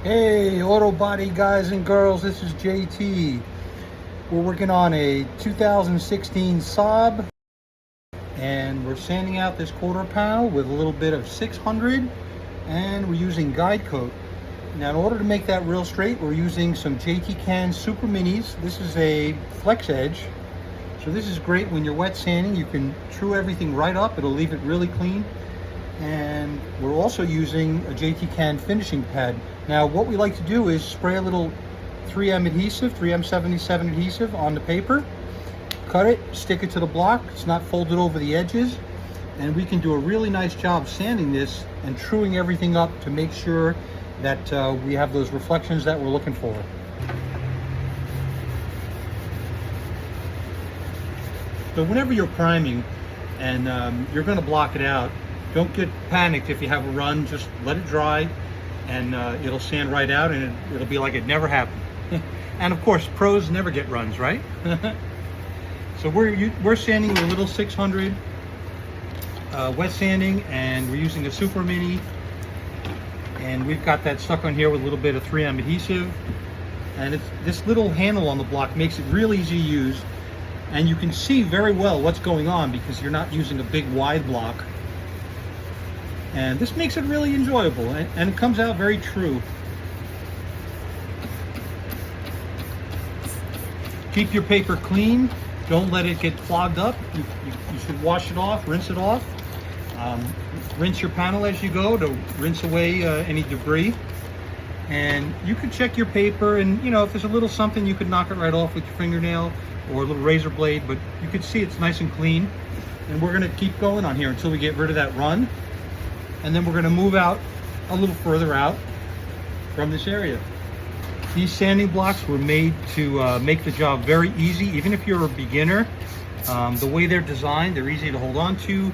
Hey, auto body guys and girls, this is JT. We're working on a 2016 Saab, and we're sanding out this quarter panel with a little bit of 600, and we're using guide coat. Now, in order to make that real straight, we're using some Jtcan Super Minis. This is a flex edge, so this is great when you're wet sanding. You can true everything right up, it'll leave it really clean. And we're also using a Jtcan finishing pad. Now, what we like to do is spray a little 3M adhesive, 3M77 adhesive on the paper, cut it, stick it to the block. It's not folded over the edges, and we can do a really nice job sanding this and truing everything up to make sure that we have those reflections that we're looking for. So whenever you're priming and you're going to block it out, don't get panicked if you have a run. Just let it dry, and it'll sand right out, and it'll be like it never happened. And of course, pros never get runs, right? So we're sanding with a little 600 wet sanding, and we're using a Super Mini, and we've got that stuck on here with a little bit of 3M adhesive. And this little handle on the block makes it real easy to use, and you can see very well what's going on because you're not using a big wide block. And this makes it really enjoyable, and it comes out very true. Keep your paper clean. Don't let it get clogged up. You should wash it off, rinse it off. Rinse your panel as you go to rinse away any debris. And you can check your paper, and if there's a little something, you could knock it right off with your fingernail or a little razor blade, but you can see it's nice and clean. And we're gonna keep going on here until we get rid of that run. And then we're going to move out a little further out from this area. These sanding blocks were made to make the job very easy, even if you're a beginner. The way they're designed, they're easy to hold on to,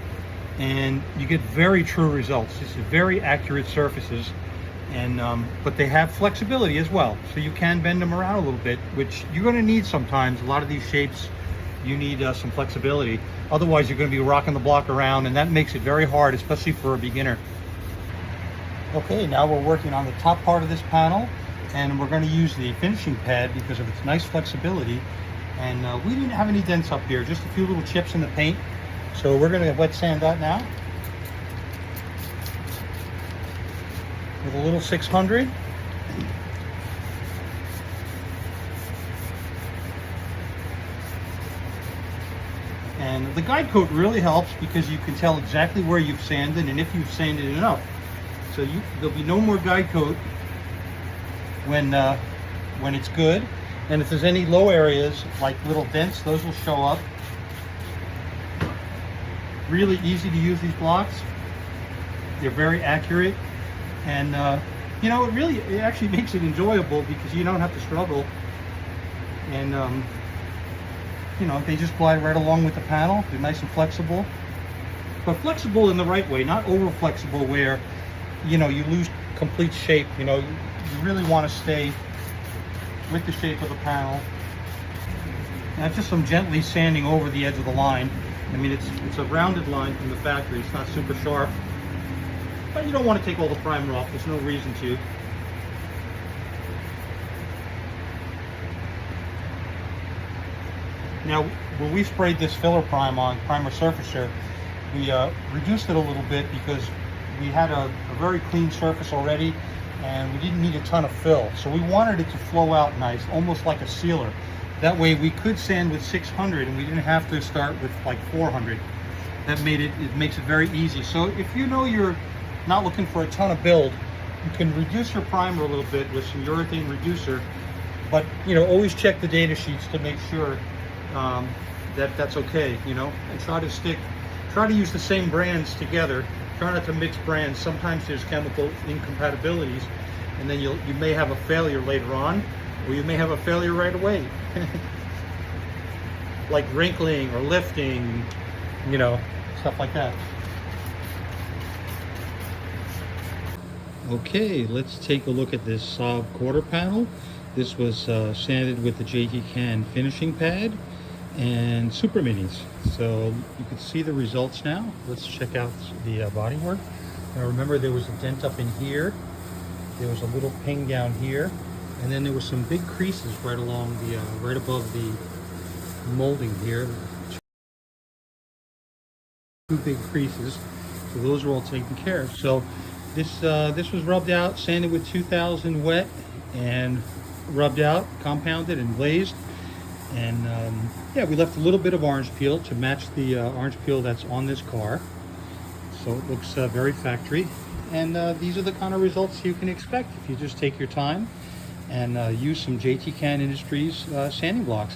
and you get very true results. This is very accurate surfaces, and but they have flexibility as well, so you can bend them around a little bit, which you're going to need sometimes. A lot of these shapes, you need some flexibility. Otherwise, you're going to be rocking the block around, and that makes it very hard, especially for a beginner. Okay, now we're working on the top part of this panel, and we're going to use the finishing pad because of its nice flexibility. And we didn't have any dents up here, just a few little chips in the paint. So we're going to wet sand that now with a little 600. And the guide coat really helps because you can tell exactly where you've sanded and if you've sanded enough. So there'll be no more guide coat when it's good. And if there's any low areas like little dents, those will show up. Really easy to use these blocks. They're very accurate, and it actually makes it enjoyable because you don't have to struggle. And they just glide right along with the panel. They're nice and flexible, but flexible in the right way, not over flexible where, you lose complete shape. You really want to stay with the shape of the panel. And that's just some gently sanding over the edge of the line. I mean, it's a rounded line from the factory. It's not super sharp, but you don't want to take all the primer off. There's no reason to. Now, when we sprayed this filler primer surfacer, we reduced it a little bit because we had a very clean surface already, and we didn't need a ton of fill. So we wanted it to flow out nice, almost like a sealer. That way we could sand with 600 and we didn't have to start with like 400. That makes it very easy. So if you're not looking for a ton of build, you can reduce your primer a little bit with some urethane reducer, but always check the data sheets to make sure that's okay, and try to use the same brands together. Try not to mix brands. Sometimes there's chemical incompatibilities, and then you may have a failure later on, or you may have a failure right away. Like wrinkling or lifting, stuff like that. Okay, let's take a look at this Saab quarter panel. This was sanded with the Jtcan finishing pad and Super Minis. So you can see the results now. Let's check out the bodywork. Now remember, there was a dent up in here, There was a little ping down here, and then there was some big creases right along the, right above the molding here. Two big creases, so those are all taken care of. So this was rubbed out, sanded with 2000 wet, and rubbed out, compounded, and glazed. And yeah, we left a little bit of orange peel to match the orange peel that's on this car, so it looks very factory. And these are the kind of results you can expect if you just take your time and use some Jtcan Industries sanding blocks.